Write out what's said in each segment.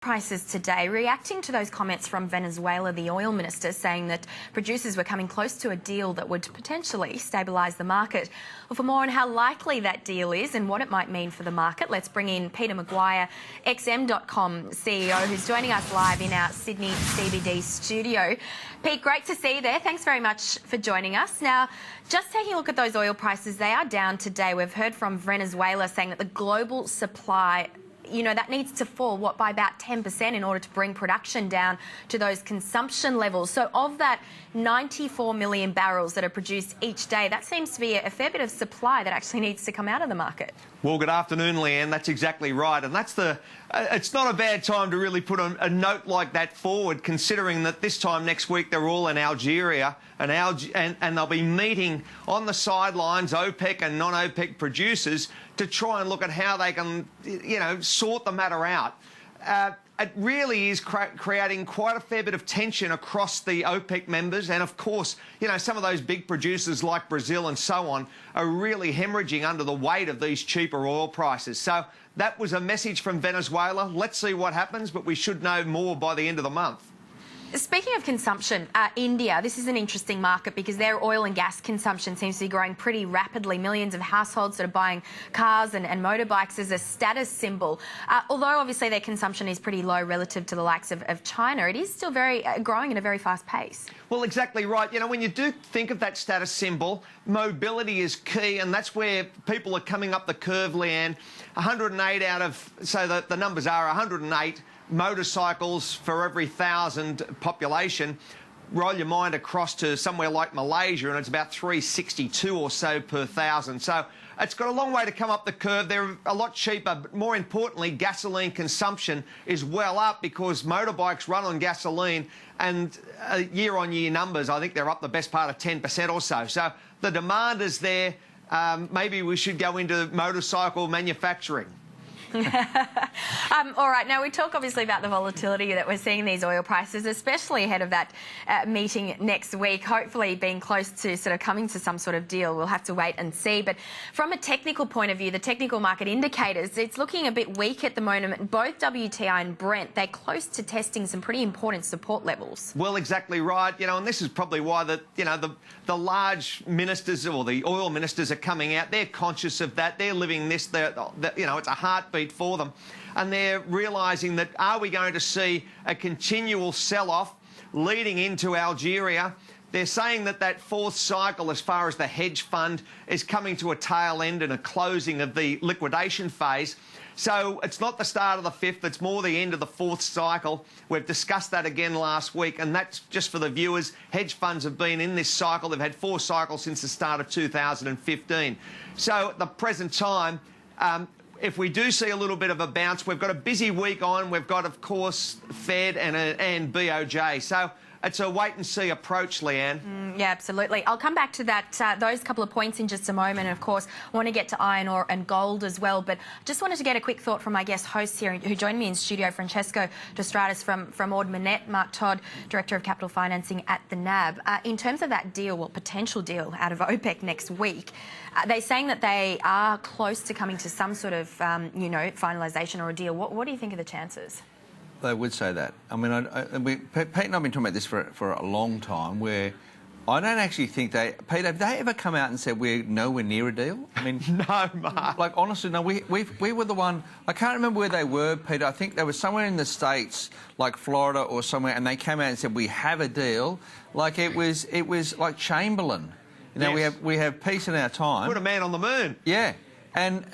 Prices today, reacting to those comments from Venezuela, the oil minister, saying that producers were coming close to a deal that would potentially stabilise the market. Well, for more on how likely that deal is and what it might mean for the market, let's bring in Peter McGuire, XM.com CEO, who's joining us live in our Sydney CBD studio. Pete, great to see you there. Thanks very much for joining us. Now, just taking a look at those oil prices, they are down today. We've heard from Venezuela saying that the global supply, that needs to fall, by about 10% in order to bring production down to those consumption levels. So of that 94 million barrels that are produced each day, that seems to be a fair bit of supply that actually needs to come out of the market. Well, good afternoon, Leanne. That's exactly right. And that's it's not a bad time to really put a note like that forward, considering that this time next week they're all in Algeria and they'll be meeting on the sidelines, OPEC and non-OPEC producers, to try and look at how they can, sort the matter out. It really is creating quite a fair bit of tension across the OPEC members. And, of course, some of those big producers like Brazil and so on are really hemorrhaging under the weight of these cheaper oil prices. So that was a message from Venezuela. Let's see what happens, but we should know more by the end of the month. Speaking of consumption, India, this is an interesting market because their oil and gas consumption seems to be growing pretty rapidly. Millions of households that are buying cars and motorbikes as a status symbol. Although obviously their consumption is pretty low relative to the likes of China, it is still very growing at a very fast pace. Well, exactly right. When you do think of that status symbol, mobility is key, and that's where people are coming up the curve, Leanne. 108 out of, so the numbers are 108 motorcycles for every 1,000 population. Roll your mind across to somewhere like Malaysia and it's about 362 or so per 1,000. So it's got a long way to come up the curve. They're a lot cheaper, but more importantly, gasoline consumption is well up because motorbikes run on gasoline, and year-on-year numbers, I think they're up the best part of 10% or so. So the demand is there. Maybe we should go into motorcycle manufacturing. All right, now we talk obviously about the volatility that we're seeing in these oil prices, especially ahead of that meeting next week, hopefully being close to sort of coming to some sort of deal. We'll have to wait and see. But from a technical point of view, the technical market indicators, it's looking a bit weak at the moment. Both WTI and Brent, they're close to testing some pretty important support levels. Well, exactly right. And this is probably why the large ministers or the oil ministers are coming out. They're conscious of that. They're living this. It's a heartbeat for them, and they're realising that, are we going to see a continual sell-off leading into Algeria? They're saying that fourth cycle, as far as the hedge fund, is coming to a tail end and a closing of the liquidation phase. So it's not the start of the fifth, it's more the end of the fourth cycle. We've discussed that again last week, and that's just for the viewers. Hedge funds have been in this cycle. They've had 4 cycles since the start of 2015. So at the present time, if we do see a little bit of a bounce, we've got a busy week on. We've got, of course, Fed and BOJ. So it's a wait-and-see approach, Leanne. Yeah, absolutely. I'll come back to that, those couple of points in just a moment. And, of course, I want to get to iron ore and gold as well. But just wanted to get a quick thought from my guest hosts here who joined me in studio, Francesco Dostratus from Ord Minnett, Mark Todd, Director of Capital Financing at the NAB. In terms of that deal, potential deal out of OPEC next week, they're saying that they are close to coming to some sort of, finalisation or a deal. What do you think of the chances? They would say that. I mean, Pete and I have been talking about this for a long time, where I don't actually think Pete, have they ever come out and said we're nowhere near a deal? I mean, no, Mark. Like, honestly, no. We were the one. I can't remember where they were, Peter. I think they were somewhere in the States, like Florida or somewhere, and they came out and said we have a deal. Like it was like Chamberlain. Yes. We have peace in our time. Put a man on the moon. Yeah, and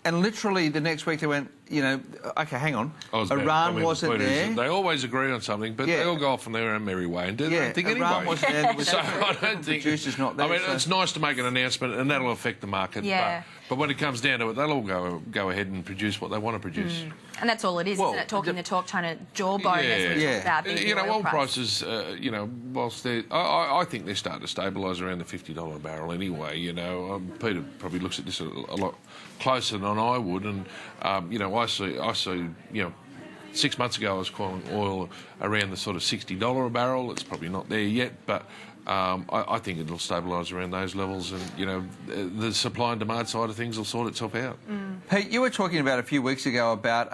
literally the next week they went, okay, hang on. Iran wasn't there. They always agree on something, but they all go off on their own merry way and do their own thing anyway. Iran wasn't there. So I don't think... Producers not there. I mean, it's nice to make an announcement and that'll affect the market. Yeah. But when it comes down to it, they'll all go ahead and produce what they want to produce. And that's all it is, isn't it? Talking the talk, trying to jawbone, as we talked about. Oil prices, whilst they're... I think they're starting to stabilise around the $50 a barrel anyway, Peter probably looks at this a lot closer than I would, and, I see, 6 months ago I was calling oil around the sort of $60 a barrel. It's probably not there yet, but I think it'll stabilise around those levels, and the supply and demand side of things will sort itself out. Pete, you were talking about a few weeks ago about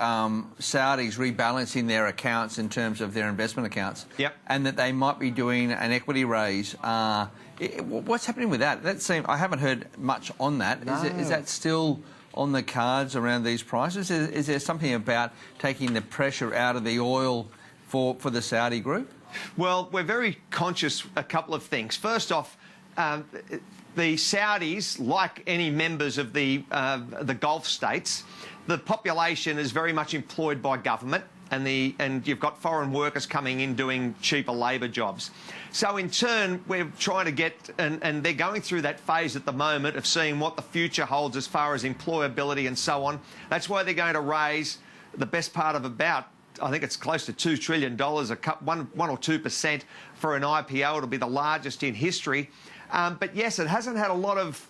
Saudis rebalancing their accounts in terms of their investment accounts. Yep. And that they might be doing an equity raise. What's happening with that? I haven't heard much on that. No. Is that still on the cards around these prices? Is there something about taking the pressure out of the oil for the Saudi group? Well, we're very conscious a couple of things. First off, the Saudis, like any members of the Gulf states, the population is very much employed by government, and you've got foreign workers coming in doing cheaper labour jobs. So in turn, we're trying to get, and they're going through that phase at the moment of seeing what the future holds as far as employability and so on. That's why they're going to raise the best part of about, I think it's close to $2 trillion, 1 or 2% for an IPO. It'll be the largest in history. But yes, it hasn't had a lot of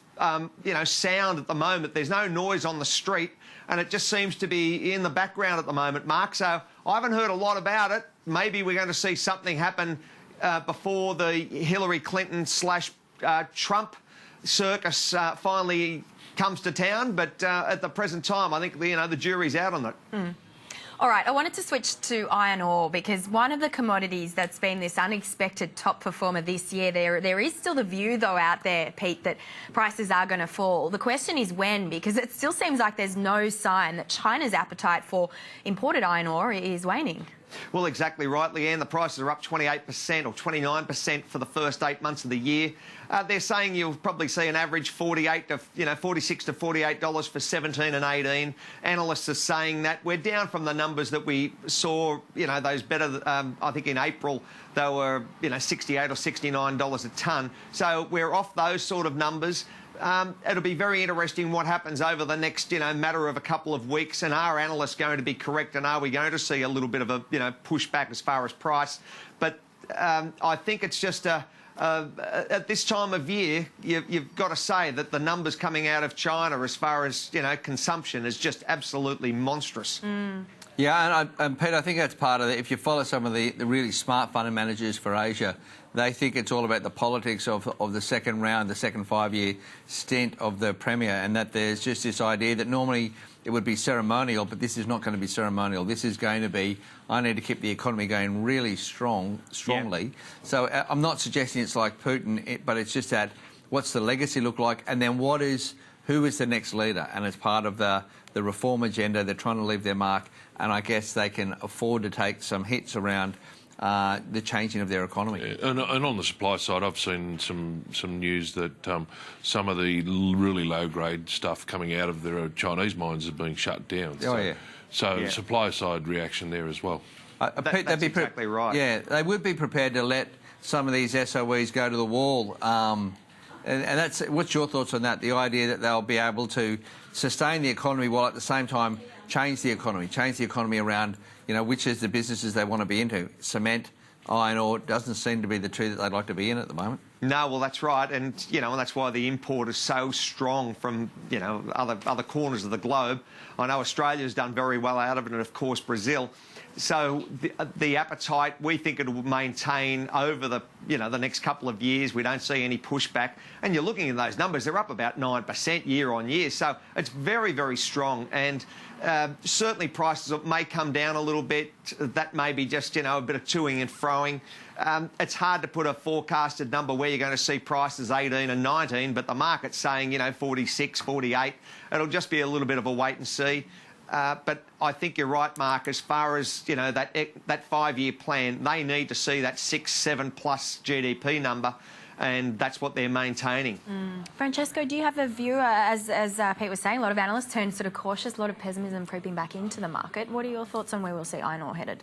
sound at the moment. There's no noise on the street, and it just seems to be in the background at the moment, Mark. So I haven't heard a lot about it. Maybe we're going to see something happen before the Hillary Clinton / Trump circus finally comes to town. But at the present time, I think the jury's out on it. All right, I wanted to switch to iron ore because one of the commodities that's been this unexpected top performer this year, there is still the view, though, out there, Pete, that prices are going to fall. The question is when, because it still seems like there's no sign that China's appetite for imported iron ore is waning. Well, exactly right, Leanne. The prices are up 28% or 29% for the first 8 months of the year. They're saying you'll probably see an average $46 to $48 for 17 and 18. Analysts are saying that we're down from the numbers that we saw. Those better. I think in April they were $68 or $69 a tonne. So we're off those sort of numbers. It'll be very interesting what happens over the next, matter of a couple of weeks. And are analysts going to be correct? And are we going to see a little bit of a, pushback as far as price? But I think it's just at this time of year, you've got to say that the numbers coming out of China as far as, consumption is just absolutely monstrous. Yeah, and Pete, I think that's part of it. If you follow some of the really smart fund managers for Asia, they think it's all about the politics of the second round, the second 5-year stint of the Premier, and that there's just this idea that normally it would be ceremonial, but this is not going to be ceremonial. This is going to be, I need to keep the economy going really strongly. Yeah. So I'm not suggesting it's like Putin, but it's just that what's the legacy look like, and then who is the next leader? And it's part of the reform agenda. They're trying to leave their mark, and I guess they can afford to take some hits around the changing of their economy. Yeah, and on the supply side, I've seen some news that some of the really low-grade stuff coming out of their Chinese mines is being shut down. So supply side reaction there as well. Pete, that's exactly right. Yeah, they would be prepared to let some of these SOEs go to the wall. And that's, what's your thoughts on that? The idea that they'll be able to sustain the economy while at the same time change the economy around, which is the businesses they want to be into. Cement, iron ore doesn't seem to be the two that they'd like to be in at the moment. No, well, that's right, and and that's why the import is so strong from other corners of the globe. I know Australia's done very well out of it, and of course Brazil. So the appetite, we think it will maintain over the next couple of years. We don't see any pushback, and you're looking at those numbers; they're up about 9% year on year. So it's very, very strong, and certainly prices may come down a little bit. That may be just a bit of toing and froing. It's hard to put a forecasted number where you're going to see prices 18 and 19, but the market's saying 46, 48. It'll just be a little bit of a wait and see. But I think you're right, Mark, as far as, that 5-year plan, they need to see that 6-7 plus GDP number, and that's what they're maintaining. Francesco, do you have a view, as Pete was saying, a lot of analysts turned sort of cautious, a lot of pessimism creeping back into the market. What are your thoughts on where we'll see iron ore headed?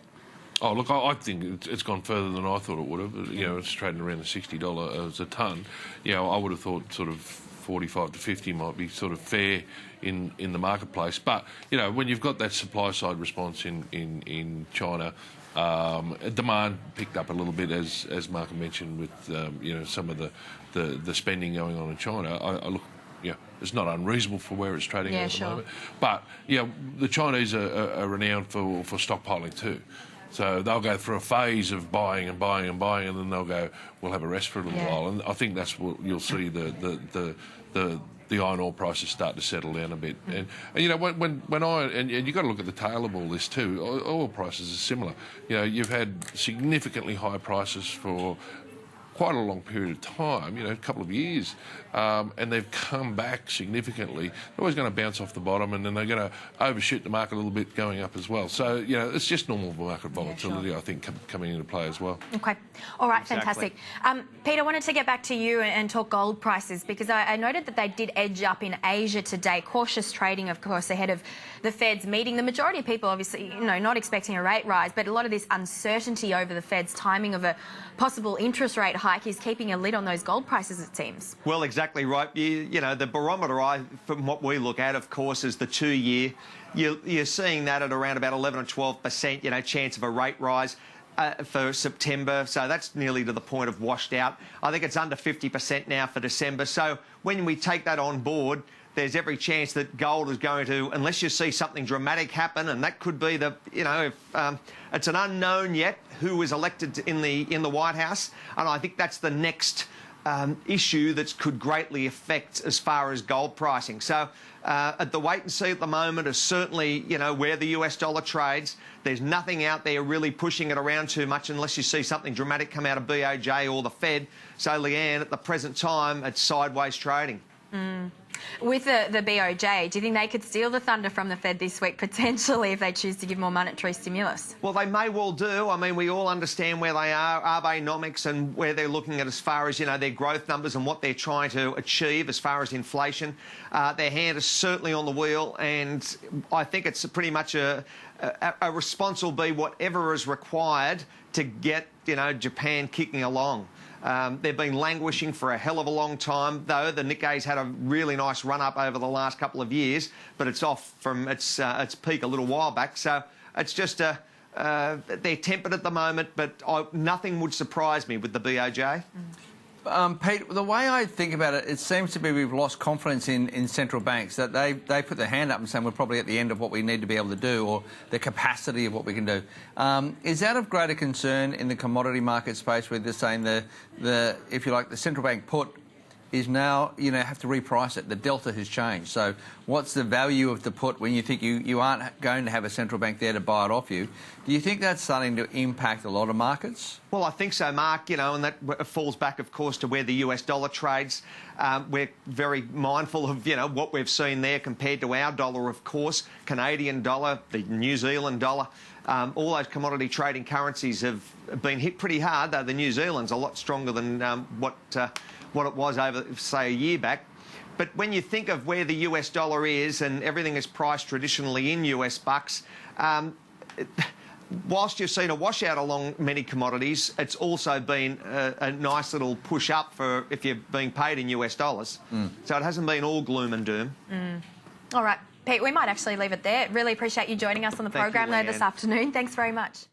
Oh, look, I think it's gone further than I thought it would have. It's trading around the $60 a tonne. I would have thought sort of 45 to 50 might be sort of fair in the marketplace. But, when you've got that supply side response in China, demand picked up a little bit, as Mark mentioned, with, some of the spending going on in China. I look, it's not unreasonable for where it's trading at the moment. But, the Chinese are renowned for stockpiling too. So they'll go through a phase of buying and buying and buying, and then they'll go, we'll have a rest for a little while. And I think that's what you'll see the iron ore prices start to settle down a bit. And you know, when you've got to look at the tail of all this too. Oil prices are similar. You know, you've had significantly high prices for quite a long period of time, you know, a couple of years, and they've come back significantly. They're always going to bounce off the bottom, and then they're going to overshoot the market a little bit going up as well. So, you know, it's just normal market volatility, I think, coming into play as well. Okay. All right, Exactly. fantastic. Pete, I wanted to get back to you and talk gold prices, because I noted that they did edge up in Asia today. Cautious trading, of course, ahead of the Fed's meeting. The majority of people, obviously, you know, not expecting a rate rise, but a lot of this uncertainty over the Fed's timing of a possible interest rate hike is keeping a lid on those gold prices, it seems. Well, exactly right. You know, the barometer, from what we look at, of course, is the 2-year. You're seeing that at around about 11 or 12%, you know, chance of a rate rise for September. So that's nearly to the point of washed out. I think it's under 50% now for December. So when we take that on board, there's every chance that gold is going to, unless you see something dramatic happen, and that could be the, you know, if it's an unknown yet who is elected in the White House, and I think that's the next issue that could greatly affect as far as gold pricing. So at the wait and see at the moment is certainly, you know, where the US dollar trades. There's nothing out there really pushing it around too much unless you see something dramatic come out of BOJ or the Fed. So, Leanne, at the present time, it's sideways trading. With the BOJ, do you think they could steal the thunder from the Fed this week, potentially, if they choose to give more monetary stimulus? Well, they may well do. I mean, we all understand where they are, Arbenomics, and where they're looking at as far as, you know, their growth numbers and what they're trying to achieve as far as inflation. Their hand is certainly on the wheel, and I think it's pretty much a response will be whatever is required to get, you know, Japan kicking along. They've been languishing for a hell of a long time, though. The Nikkei's had a really nice run-up over the last couple of years, but it's off from its peak a little while back. So it's just they're tempered at the moment, but nothing would surprise me with the BOJ. Pete, the way I think about it, it seems to be we've lost confidence in central banks, that they put their hand up and saying we're probably at the end of what we need to be able to do, or the capacity of what we can do. Is that of greater concern in the commodity market space, where they're saying if you like, the central bank put is now, you know, have to reprice it. The delta has changed. So what's the value of the put when you think you aren't going to have a central bank there to buy it off you? Do you think that's starting to impact a lot of markets? Well, I think so, Mark, you know, and that falls back, of course, to where the US dollar trades. We're very mindful of, you know, what we've seen there compared to our dollar, of course, Canadian dollar, the New Zealand dollar. All those commodity trading currencies have been hit pretty hard, though the New Zealand's a lot stronger than what it was over, say, a year back. But when you think of where the US dollar is and everything is priced traditionally in US bucks, whilst you've seen a washout along many commodities, it's also been a nice little push up for if you're being paid in US dollars. So it hasn't been all gloom and doom. All right, Pete, we might actually leave it there. Really appreciate you joining us on the program though this afternoon. Thanks very much.